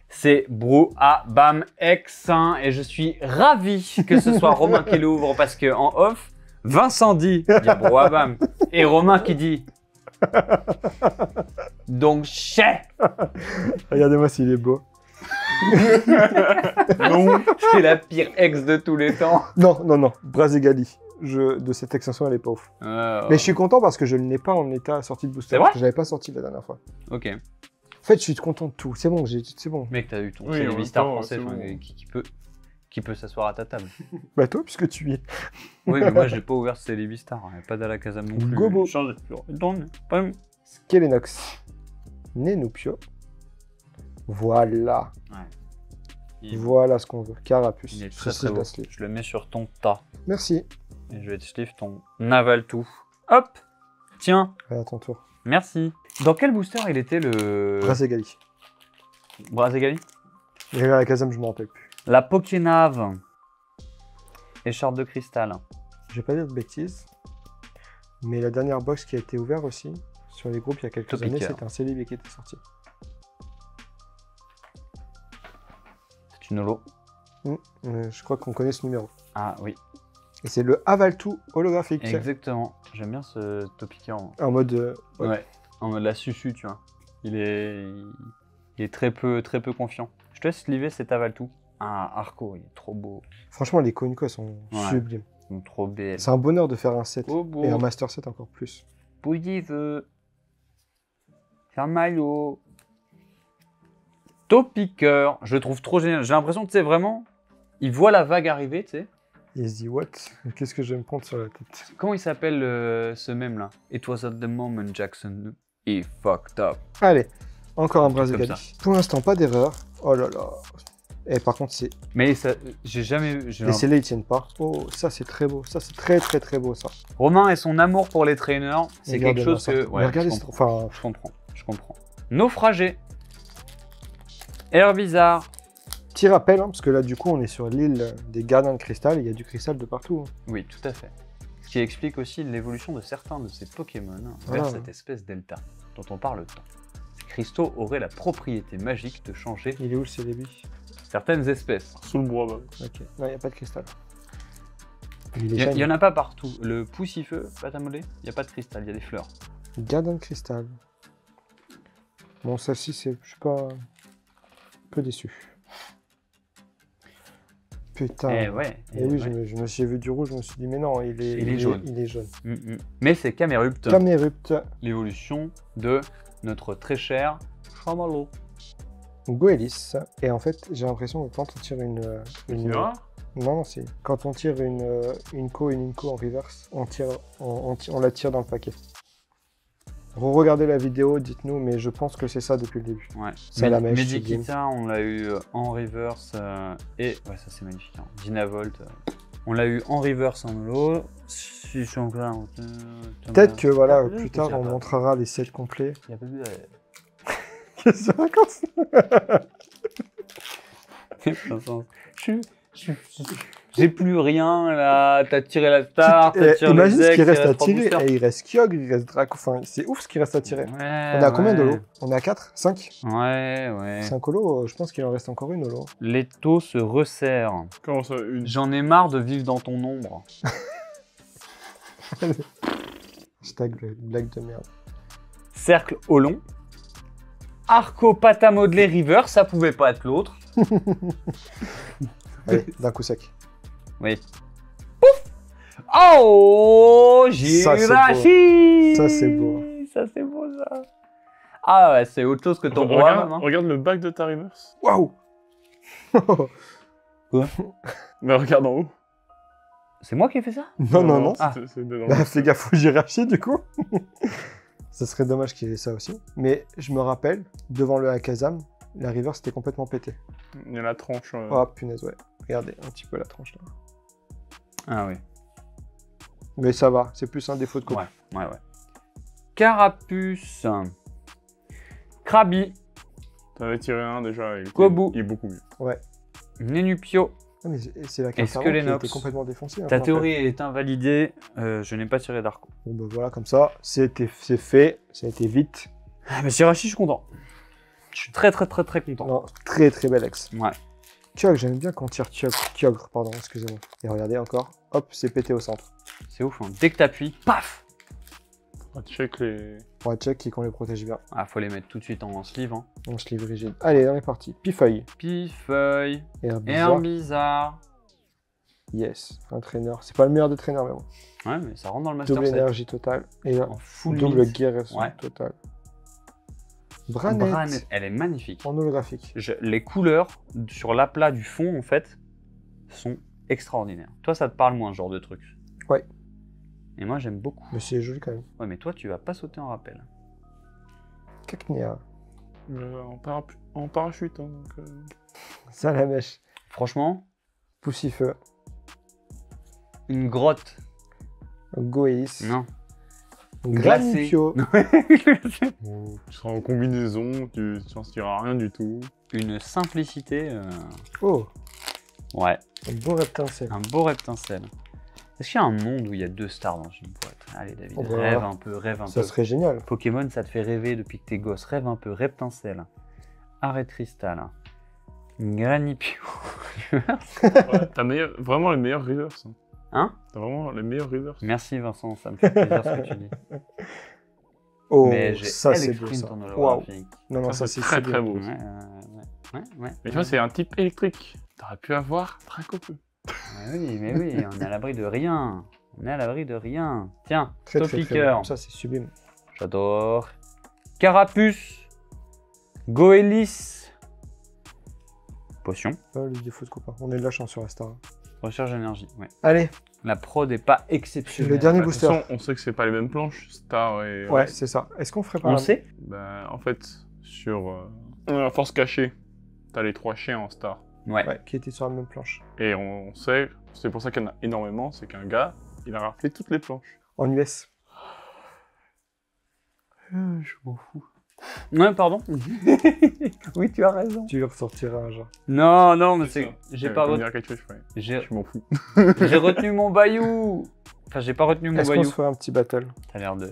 [SPEAKER 2] C'est Brouhaha Bam X. Et je suis ravi que ce soit Romain qui l'ouvre parce que en off, Vincent dit il y a Brouhaha Bam. Et Romain qui dit donc chais.
[SPEAKER 3] Regardez-moi s'il est beau.
[SPEAKER 4] Non.
[SPEAKER 2] C'est la pire ex de tous les temps.
[SPEAKER 3] Non. Brazegali. De cette extension, elle est pas ouf. Mais je suis content parce que je ne l'ai pas en état sorti de booster.
[SPEAKER 2] C'est vrai
[SPEAKER 3] Parce que je l'avais pas sorti la dernière fois.
[SPEAKER 2] Ok.
[SPEAKER 3] En fait, je suis content de tout. C'est bon, c'est bon.
[SPEAKER 2] Mec, t'as eu ton
[SPEAKER 4] Oui, en
[SPEAKER 2] Céline
[SPEAKER 4] même
[SPEAKER 2] Star
[SPEAKER 4] temps,
[SPEAKER 2] français
[SPEAKER 4] c'est
[SPEAKER 2] enfin,
[SPEAKER 4] bon.
[SPEAKER 2] qui peut s'asseoir à ta table.
[SPEAKER 3] Bah toi, puisque tu y es.
[SPEAKER 2] Oui, mais moi j'ai pas ouvert Céline Star, hein, pas d'Alakazam non plus.
[SPEAKER 3] Gobo.
[SPEAKER 2] Change pas.
[SPEAKER 3] Skelenox. Nenupio. Voilà. Voilà ce qu'on veut. Carapuce.
[SPEAKER 2] Il est très
[SPEAKER 3] Ceci,
[SPEAKER 2] très beau.
[SPEAKER 3] la sleeve.
[SPEAKER 2] Je le mets sur ton tas.
[SPEAKER 3] Merci.
[SPEAKER 2] Et je vais te sleeve ton aval tout. Hop. Tiens,
[SPEAKER 3] Allez, à ton tour.
[SPEAKER 2] merci. Dans quel booster il était le...
[SPEAKER 3] Brazegali.
[SPEAKER 2] Brazegali?
[SPEAKER 3] Et la Kazam, je m'en rappelle plus.
[SPEAKER 2] La Pokénave. Écharpe de cristal.
[SPEAKER 3] Je vais pas dire de bêtises. Mais la dernière box qui a été ouverte aussi, sur les groupes il y a quelques
[SPEAKER 2] Topicaire.
[SPEAKER 3] années, c'était un Celebi qui était sorti.
[SPEAKER 2] C'est une holo.
[SPEAKER 3] Je crois qu'on connaît ce numéro.
[SPEAKER 2] Ah oui,
[SPEAKER 3] Et c'est le Avaltou holographique.
[SPEAKER 2] exactement. J'aime bien ce Topicaire.
[SPEAKER 3] En mode... ouais.
[SPEAKER 2] Ouais, en mode la susu, tu vois. Il est très peu confiant. Je te laisse sliver cet Avaltou. Ah, Arco, il est trop beau.
[SPEAKER 3] Franchement, les Konko sont
[SPEAKER 2] Ouais.
[SPEAKER 3] sublimes.
[SPEAKER 2] Ils sont trop belles.
[SPEAKER 3] C'est un bonheur de faire un set.
[SPEAKER 2] Trop beau.
[SPEAKER 3] Et un Master Set encore plus.
[SPEAKER 2] Bouilly veut. C'est un maillot. Topiqueur, je le trouve trop génial. J'ai l'impression, tu sais, vraiment, il voit la vague arriver, tu sais.
[SPEAKER 3] Il se dit, what? Qu'est-ce que je vais me prendre sur la tête?
[SPEAKER 2] Comment il s'appelle ce mème-là? It was at the moment Jackson he fucked up.
[SPEAKER 3] Allez, encore un
[SPEAKER 2] truc comme
[SPEAKER 3] Brazegali. Pour l'instant, pas d'erreur. Oh là là. Et par contre, c'est...
[SPEAKER 2] Mais ça, j'ai jamais...
[SPEAKER 3] Les scellés, ils tiennent pas. Oh, ça, c'est très beau. Ça, c'est très, très, très beau, ça.
[SPEAKER 2] Romain et son amour pour les trainers, c'est quelque chose que...
[SPEAKER 3] Ouais, regardez,
[SPEAKER 2] je
[SPEAKER 3] c'est
[SPEAKER 2] comprends.
[SPEAKER 3] enfin...
[SPEAKER 2] Je comprends, je comprends. Naufragé. Herbizarre.
[SPEAKER 3] Petit rappel, hein, parce que là, du coup, on est sur l'île des gardiens de cristal. Et il y a du cristal de partout. Hein.
[SPEAKER 2] Oui, tout à fait. Ce qui explique aussi l'évolution de certains de ces Pokémon
[SPEAKER 3] Voilà.
[SPEAKER 2] vers cette espèce delta, dont on parle tant. Ces cristaux auraient la propriété magique de changer
[SPEAKER 3] Il est où le célébi?
[SPEAKER 2] certaines espèces.
[SPEAKER 4] Sous le bois, bah.
[SPEAKER 3] Ok. Non, il n'y a pas de cristal.
[SPEAKER 2] Il y en a pas partout. Le poussifeu, Patamolé, il n'y a pas de cristal, il y a des fleurs.
[SPEAKER 3] Gardien de cristal. Bon, celle-ci, c'est... Je suis pas... un peu déçu. Putain.
[SPEAKER 2] Eh ouais.
[SPEAKER 3] Et oui,
[SPEAKER 2] ouais.
[SPEAKER 3] j'ai vu du rouge, je me suis dit, mais non, il est
[SPEAKER 2] jaune.
[SPEAKER 3] Il est jaune.
[SPEAKER 2] Mais c'est Camerupt,
[SPEAKER 3] Camerupt,
[SPEAKER 2] l'évolution de notre très cher Chamallow.
[SPEAKER 3] Goélis. Et en fait, j'ai l'impression que quand on tire une non, c'est quand on tire une inco en reverse, on la tire dans le paquet. Regardez la vidéo, dites-nous, mais je pense que c'est ça depuis le début.
[SPEAKER 2] Ouais.
[SPEAKER 3] Salamèche,
[SPEAKER 2] Medikita, on l'a eu en reverse et ouais, ça c'est magnifique. Hein. Dynavolt, on l'a eu en reverse en holo. Si je suis encore
[SPEAKER 3] Peut-être que voilà,
[SPEAKER 2] peut-être
[SPEAKER 3] plus
[SPEAKER 2] que
[SPEAKER 3] tard
[SPEAKER 2] ça
[SPEAKER 3] on
[SPEAKER 2] va.
[SPEAKER 3] montrera les sets complets.
[SPEAKER 2] Il y a pas de...
[SPEAKER 3] Qu'est-ce que tu racontes?
[SPEAKER 2] J'ai plus rien là, t'as tiré la star, t'as tiré
[SPEAKER 3] Imagine
[SPEAKER 2] les
[SPEAKER 3] ce qu'il
[SPEAKER 2] ex,
[SPEAKER 3] reste
[SPEAKER 2] il
[SPEAKER 3] à
[SPEAKER 2] trois
[SPEAKER 3] tirer.
[SPEAKER 2] boosters.
[SPEAKER 3] Et il reste Kyogre, il reste Draco. Enfin, c'est ouf ce qu'il reste à tirer.
[SPEAKER 2] Ouais,
[SPEAKER 3] On est à combien de
[SPEAKER 2] ouais.
[SPEAKER 3] holo? On est à 4? 5?
[SPEAKER 2] Ouais.
[SPEAKER 3] 5 holo, je pense qu'il en reste encore une holo.
[SPEAKER 2] L'étau se resserre.
[SPEAKER 4] Comment ça, une?
[SPEAKER 2] J'en ai marre de vivre dans ton ombre.
[SPEAKER 3] Hashtag blague de merde.
[SPEAKER 2] Cercle au long. Arco pata modelé river, ça pouvait pas être l'autre.
[SPEAKER 3] Allez, d'un coup sec.
[SPEAKER 2] Oui. Pouf. Oh, Jirachi.
[SPEAKER 3] Ça, c'est beau.
[SPEAKER 2] Ça, c'est beau, ça. Ah ouais, c'est autre chose que ton roi, même, hein.
[SPEAKER 4] Regarde le bac de ta reverse.
[SPEAKER 3] Waouh!
[SPEAKER 2] Quoi?
[SPEAKER 4] Mais regarde en haut.
[SPEAKER 2] C'est moi qui ai fait ça?
[SPEAKER 3] Non.
[SPEAKER 2] Ah.
[SPEAKER 4] C'est dedans.
[SPEAKER 3] Bah, fais gaffe au Jirachi, du coup. Ça serait dommage qu'il y ait ça aussi. Mais je me rappelle, devant le Hakazam, la river c'était complètement pété.
[SPEAKER 4] Il y a la tranche.
[SPEAKER 3] Oh punaise, ouais. Regardez un petit peu la tranche là.
[SPEAKER 2] Ah oui.
[SPEAKER 3] Mais ça va, c'est plus un défaut de copie.
[SPEAKER 2] Ouais. Carapuce. Krabi.
[SPEAKER 4] T'en avais tiré un déjà.
[SPEAKER 2] Kobu.
[SPEAKER 4] Il est beaucoup mieux.
[SPEAKER 2] Nenupio.
[SPEAKER 3] Ah, mais c'est la carte
[SPEAKER 2] Est-ce
[SPEAKER 3] avant
[SPEAKER 2] que
[SPEAKER 3] qui
[SPEAKER 2] les
[SPEAKER 3] a
[SPEAKER 2] Nox
[SPEAKER 3] été complètement défoncée. hein,
[SPEAKER 2] Ta
[SPEAKER 3] je me
[SPEAKER 2] théorie est invalidée. Je n'ai pas tiré d'Arco.
[SPEAKER 3] rappelle. Bon bah voilà, comme ça, c'est fait, ça a été vite.
[SPEAKER 2] Ah, mais Jirachi, je suis content. Je suis très content.
[SPEAKER 3] Non, très très bel ex.
[SPEAKER 2] Ouais.
[SPEAKER 3] Kyogre, j'aime bien qu'on tire Kyogre, pardon, excusez-moi. Et regardez encore, hop, c'est pété au centre.
[SPEAKER 2] C'est ouf, hein. Dès que t'appuies, paf.
[SPEAKER 4] On va check les.
[SPEAKER 3] On va check et qu'on les protège bien.
[SPEAKER 2] Ah, faut les mettre tout de suite en sleeve. Hein.
[SPEAKER 3] On se livre rigide. Allez, on est parti. Pifeuille.
[SPEAKER 2] Pifeuille.
[SPEAKER 3] Herbizarre.
[SPEAKER 2] Bizarre.
[SPEAKER 3] Yes, un traîneur. C'est pas le meilleur des traîneurs, mais bon.
[SPEAKER 2] Ouais, mais ça rentre dans le Master
[SPEAKER 3] Double
[SPEAKER 2] Set.
[SPEAKER 3] énergie totale. Et là,
[SPEAKER 2] En full
[SPEAKER 3] double
[SPEAKER 2] mint.
[SPEAKER 3] guérison
[SPEAKER 2] Ouais.
[SPEAKER 3] totale. Branette.
[SPEAKER 2] Branette, elle est magnifique.
[SPEAKER 3] En holographique.
[SPEAKER 2] Les couleurs sur l'aplat du fond, en fait, sont extraordinaires. Toi, ça te parle moins, ce genre de truc.
[SPEAKER 3] Ouais.
[SPEAKER 2] Et moi, j'aime beaucoup.
[SPEAKER 3] Mais c'est joli quand même.
[SPEAKER 2] Ouais, mais toi, tu vas pas sauter en rappel.
[SPEAKER 3] Cacnea.
[SPEAKER 4] En parachute. Hein, donc,
[SPEAKER 3] Salamèche.
[SPEAKER 2] Franchement,
[SPEAKER 3] Poussifeu.
[SPEAKER 2] une grotte.
[SPEAKER 3] Goéis.
[SPEAKER 2] Non.
[SPEAKER 3] Granupio.
[SPEAKER 4] tu seras en combinaison, tu n'en tireras rien du tout.
[SPEAKER 2] Une simplicité.
[SPEAKER 3] Oh,
[SPEAKER 2] Ouais,
[SPEAKER 3] un beau reptincelle.
[SPEAKER 2] un beau reptincelle. Est-ce qu'il y a un monde où il y a 2 stars dans une boîte? Allez, David,
[SPEAKER 3] Oh, bah,
[SPEAKER 2] rêve un peu, rêve un
[SPEAKER 3] Ça
[SPEAKER 2] peu.
[SPEAKER 3] serait génial.
[SPEAKER 2] Pokémon, ça te fait rêver depuis que t'es gosse. Rêve un peu, reptincelle. Arrête cristal. Granipio.
[SPEAKER 4] Ouais, t'as vraiment les meilleurs reverse. Hein.
[SPEAKER 2] Hein?
[SPEAKER 4] T'as vraiment les meilleurs reverse.
[SPEAKER 2] Merci Vincent, ça me fait plaisir ce que tu dis.
[SPEAKER 3] Oh,
[SPEAKER 2] Mais j'ai
[SPEAKER 3] ça c'est beau
[SPEAKER 2] Elexprint
[SPEAKER 3] ça.
[SPEAKER 2] en
[SPEAKER 3] Waouh.
[SPEAKER 2] holographique.
[SPEAKER 3] Non, non, ça c'est
[SPEAKER 4] très
[SPEAKER 3] sublime.
[SPEAKER 4] beau.
[SPEAKER 2] Ouais.
[SPEAKER 4] Mais tu vois, c'est un type électrique. T'aurais pu avoir Dracopeu.
[SPEAKER 2] Mais oui, on est à l'abri de rien. On est à l'abri de rien. Tiens,
[SPEAKER 3] Très très très
[SPEAKER 2] Topiqueur.
[SPEAKER 3] beau. Ça c'est sublime.
[SPEAKER 2] J'adore. Carapuce. Goélis. Potion.
[SPEAKER 3] Le défaut de copain. On est de la chance sur la star.
[SPEAKER 2] Recharge d'énergie, ouais.
[SPEAKER 3] Allez,
[SPEAKER 2] La prod est pas exceptionnelle.
[SPEAKER 3] le dernier
[SPEAKER 4] De toute
[SPEAKER 3] booster.
[SPEAKER 4] façon, on sait que c'est pas les mêmes planches, Star et...
[SPEAKER 3] Ouais, c'est ça. Est-ce qu'on ferait pas
[SPEAKER 2] On le
[SPEAKER 3] la-
[SPEAKER 2] sait.
[SPEAKER 4] Bah, en fait, sur la force cachée, t'as les 3 chiens en Star.
[SPEAKER 2] Ouais.
[SPEAKER 3] Ouais, qui était sur la même planche.
[SPEAKER 4] Et on sait, c'est pour ça qu'il y en a énormément, c'est qu'un gars, il a raflé toutes les planches.
[SPEAKER 3] En US.
[SPEAKER 4] Je m'en fous.
[SPEAKER 2] Ouais, pardon. Oui, tu as raison.
[SPEAKER 3] Tu ressortiras un genre.
[SPEAKER 2] Non, non, mais
[SPEAKER 4] C'est
[SPEAKER 2] c'est...
[SPEAKER 4] ça.
[SPEAKER 2] J'ai pas retenu...
[SPEAKER 4] dire quelque chose, je ferais.
[SPEAKER 2] J'ai
[SPEAKER 4] Je m'en fous.
[SPEAKER 2] j'ai retenu mon bayou. Enfin, j'ai pas retenu mon
[SPEAKER 3] Est-ce qu'on
[SPEAKER 2] bayou.
[SPEAKER 3] se ferait un petit battle?
[SPEAKER 2] T'as l'air de...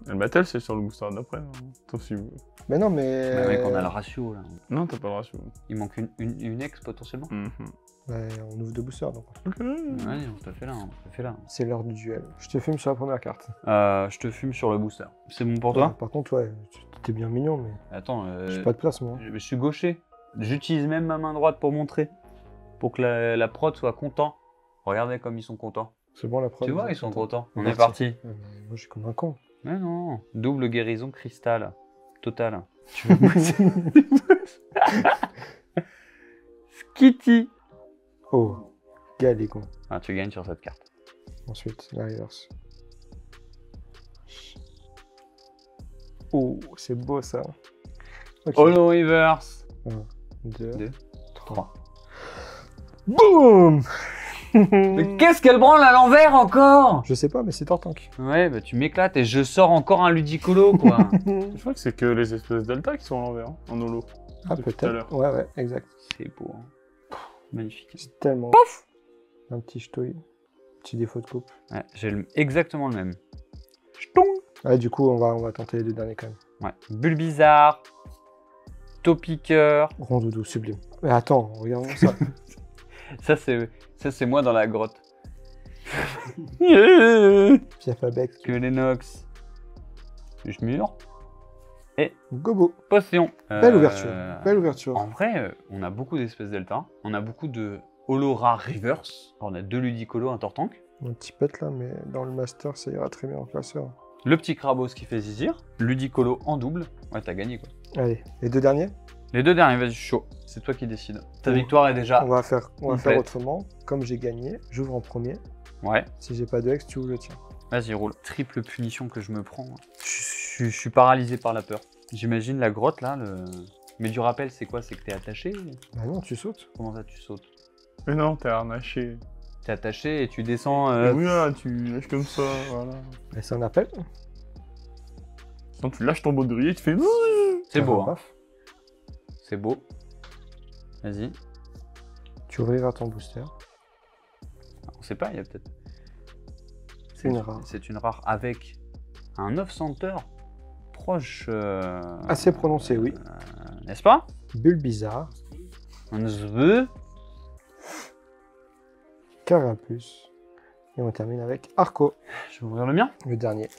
[SPEAKER 4] Le battle, c'est sur le booster d'après. Hein. Toi, si vous...
[SPEAKER 3] Mais non, mais.
[SPEAKER 2] Bah, mec, on a le ratio, là.
[SPEAKER 4] Non, t'as pas le ratio.
[SPEAKER 2] Il manque une ex, potentiellement.
[SPEAKER 3] Ouais, on ouvre 2 boosters donc.
[SPEAKER 2] Ouais, on te fait là, on te fait là.
[SPEAKER 3] C'est l'heure du duel. Je te fume sur la première carte.
[SPEAKER 2] Je te fume sur le booster. C'est bon pour toi?
[SPEAKER 3] Par contre, ouais, t'es bien mignon, mais
[SPEAKER 2] Attends,
[SPEAKER 3] j'ai pas de place moi.
[SPEAKER 2] je suis gaucher. J'utilise même ma main droite pour montrer. Pour que la prod soit content. Regardez comme ils sont contents.
[SPEAKER 3] C'est bon la preuve.
[SPEAKER 2] Tu vois, ils sont contents. On
[SPEAKER 3] Merci.
[SPEAKER 2] est parti.
[SPEAKER 3] Ouais, mais moi, je suis comme un con.
[SPEAKER 2] Mais non, double guérison cristal. Total. Tu veux Skitty.
[SPEAKER 3] Oh, Galégon.
[SPEAKER 2] Ah, tu gagnes sur cette carte.
[SPEAKER 3] Ensuite, la reverse. Oh, c'est beau ça. Ok.
[SPEAKER 2] Holo reverse.
[SPEAKER 3] 2,
[SPEAKER 2] 2, 3.
[SPEAKER 3] Boum.
[SPEAKER 2] Mais qu'est-ce qu'elle branle à l'envers encore?
[SPEAKER 3] Je sais pas, mais c'est Tortank.
[SPEAKER 2] Ouais, bah tu m'éclates et je sors encore un Ludicolo, quoi.
[SPEAKER 4] Je crois que c'est que les espèces delta qui sont à l'envers, hein, en holo.
[SPEAKER 3] Ah,
[SPEAKER 4] Depuis tout à
[SPEAKER 3] peut-être.
[SPEAKER 4] l'heure.
[SPEAKER 3] Ouais, ouais, exact.
[SPEAKER 2] C'est beau, hein. Magnifique.
[SPEAKER 3] C'est tellement. Un petit ch'touille. Petit défaut de coupe.
[SPEAKER 2] Ouais, j'ai exactement le même.
[SPEAKER 3] Ouais, du coup, on va tenter les 2 derniers quand même.
[SPEAKER 2] Ouais. Bulbizarre, Topiqueur.
[SPEAKER 3] Rondoudou, sublime. Mais attends, regardons ça.
[SPEAKER 2] Ça, c'est moi dans la grotte.
[SPEAKER 3] Piafabec.
[SPEAKER 2] Que l'Enox. Je mure.
[SPEAKER 3] Gobo.
[SPEAKER 2] Potion.
[SPEAKER 3] Belle ouverture. Belle ouverture.
[SPEAKER 2] En vrai, on a beaucoup d'espèces delta. On a beaucoup de Holora Reverse. On a 2 Ludicolo, un Tortank.
[SPEAKER 3] Un petit pet là, mais dans le master, ça ira très bien en classeur.
[SPEAKER 2] Le petit Krabos qui fait zizir. Ludicolo en double. Ouais, t'as gagné, quoi.
[SPEAKER 3] Allez, les 2 derniers.
[SPEAKER 2] Les 2 derniers, vas-y, chaud. C'est toi qui décides. Ta victoire est déjà...
[SPEAKER 3] On va faire
[SPEAKER 2] complète.
[SPEAKER 3] autrement. Comme j'ai gagné, j'ouvre en premier.
[SPEAKER 2] Ouais.
[SPEAKER 3] Si j'ai pas de ex, tu ouvres le tien.
[SPEAKER 2] Vas-y, roule. Triple punition que je me prends. Je suis paralysé par la peur. J'imagine la grotte, là, Mais du rappel, c'est quoi? C'est que t'es attaché?
[SPEAKER 3] Bah non, tu sautes.
[SPEAKER 2] Comment ça, tu sautes?
[SPEAKER 4] Mais non, t'es harnaché.
[SPEAKER 2] T'es attaché et tu descends...
[SPEAKER 4] Oui, là, tu lâches comme ça, voilà.
[SPEAKER 3] Mais c'est un appel.
[SPEAKER 4] Sinon, tu lâches ton baudrier, tu fais...
[SPEAKER 2] C'est
[SPEAKER 3] Ça
[SPEAKER 2] beau,
[SPEAKER 3] va
[SPEAKER 2] hein.
[SPEAKER 3] pas.
[SPEAKER 2] C'est beau. Vas-y.
[SPEAKER 3] Tu ouvriras ton booster.
[SPEAKER 2] On sait pas, il y a peut-être...
[SPEAKER 3] C'est une rare.
[SPEAKER 2] C'est une rare avec un 9 senteur proche...
[SPEAKER 3] Assez prononcé, oui.
[SPEAKER 2] N'est-ce pas?
[SPEAKER 3] Bulle bizarre.
[SPEAKER 2] Un zveu.
[SPEAKER 3] Carapuce. Et on termine avec Arco.
[SPEAKER 2] Je vais ouvrir le mien.
[SPEAKER 3] Le dernier.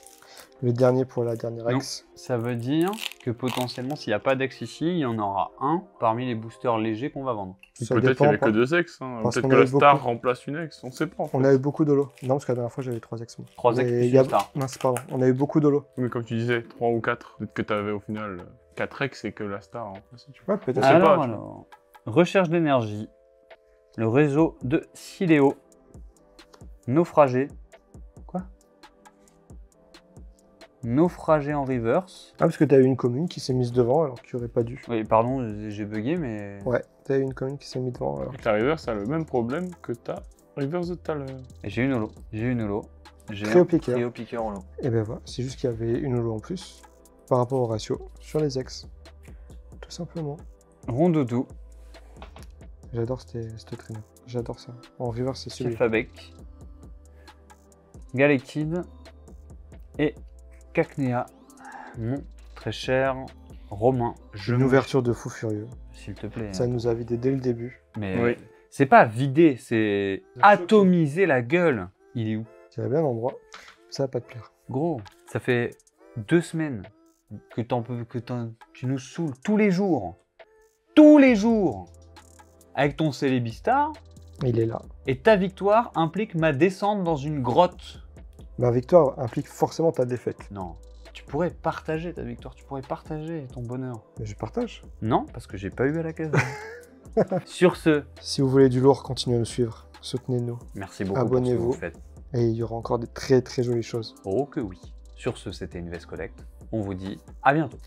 [SPEAKER 3] Le dernier pour la dernière ex.
[SPEAKER 2] Ça veut dire que potentiellement, s'il n'y a pas d'ex ici, il y en aura un parmi les boosters légers qu'on va vendre.
[SPEAKER 3] Ça
[SPEAKER 4] Peut-être qu'il
[SPEAKER 3] dépend,
[SPEAKER 4] n'y avait que 2 ex, hein.
[SPEAKER 3] parce
[SPEAKER 4] Peut-être
[SPEAKER 3] qu'on
[SPEAKER 4] que
[SPEAKER 3] avait
[SPEAKER 4] la star
[SPEAKER 3] beaucoup.
[SPEAKER 4] remplace une ex, on sait pas. En fait.
[SPEAKER 3] On a eu beaucoup d'holo. Non, parce que la dernière fois j'avais 3 ex. Moi.
[SPEAKER 2] 3 ex
[SPEAKER 3] Mais
[SPEAKER 2] plus
[SPEAKER 3] il y a-
[SPEAKER 2] une star.
[SPEAKER 3] Mince, pardon. On a eu beaucoup d'holo.
[SPEAKER 4] Mais comme tu disais, 3 ou 4. Peut-être que t'avais au final 4 ex et que la star remplace. Tu vois.
[SPEAKER 3] Ouais, peut-être.
[SPEAKER 4] On sait pas, tu
[SPEAKER 2] Alors, recherche d'énergie. Le réseau de Siléo. Naufragé. Quoi? Naufragé en reverse.
[SPEAKER 3] Ah, parce que t'as eu une commune qui s'est mise devant alors qu'il aurait pas dû.
[SPEAKER 2] Oui, pardon, j'ai bugué, mais...
[SPEAKER 3] Ouais, t'as eu une commune qui s'est mise devant alors.
[SPEAKER 4] Ta reverse a le même problème que ta reverse de tout à l'heure.
[SPEAKER 2] Et j'ai une holo. J'ai une holo. J'ai
[SPEAKER 3] Trio
[SPEAKER 2] un
[SPEAKER 3] piqueur.
[SPEAKER 2] trio piqueur holo.
[SPEAKER 3] Et ben voilà, c'est juste qu'il y avait une holo en plus par rapport au ratio sur les ex. Tout simplement.
[SPEAKER 2] Rondoudou.
[SPEAKER 3] J'adore cette traîneau. J'adore ça. En reverse, c'est celui.
[SPEAKER 2] Sylphabec. Galectide. Et Cacnea. Mon très cher Romain. Je
[SPEAKER 3] Une
[SPEAKER 2] me-
[SPEAKER 3] ouverture de fou furieux.
[SPEAKER 2] S'il te plaît.
[SPEAKER 3] Ça
[SPEAKER 2] hein.
[SPEAKER 3] nous a vidé dès le début.
[SPEAKER 2] Mais
[SPEAKER 4] Oui.
[SPEAKER 2] c'est pas vider, c'est atomiser la gueule. Il est où?
[SPEAKER 3] C'est bien l'endroit. Ça va pas te plaire.
[SPEAKER 2] Gros, ça fait 2 semaines que tu nous saoules tous les jours. Tous les jours. Avec ton Célébistar.
[SPEAKER 3] Il est là.
[SPEAKER 2] Et ta victoire implique ma descente dans une grotte.
[SPEAKER 3] Ma victoire implique forcément ta défaite.
[SPEAKER 2] Non. Tu pourrais partager ta victoire, tu pourrais partager ton bonheur.
[SPEAKER 3] Mais je partage.
[SPEAKER 2] Non, parce que j'ai pas eu à la caisse. Sur ce,
[SPEAKER 3] Si vous voulez du lourd, continuez à nous suivre. Soutenez-nous.
[SPEAKER 2] merci beaucoup pour ce que
[SPEAKER 3] Abonnez-vous.
[SPEAKER 2] vous faites.
[SPEAKER 3] Et il y aura encore des très très jolies choses.
[SPEAKER 2] Oh que oui. Sur ce, c'était Invest Collect. On vous dit à bientôt.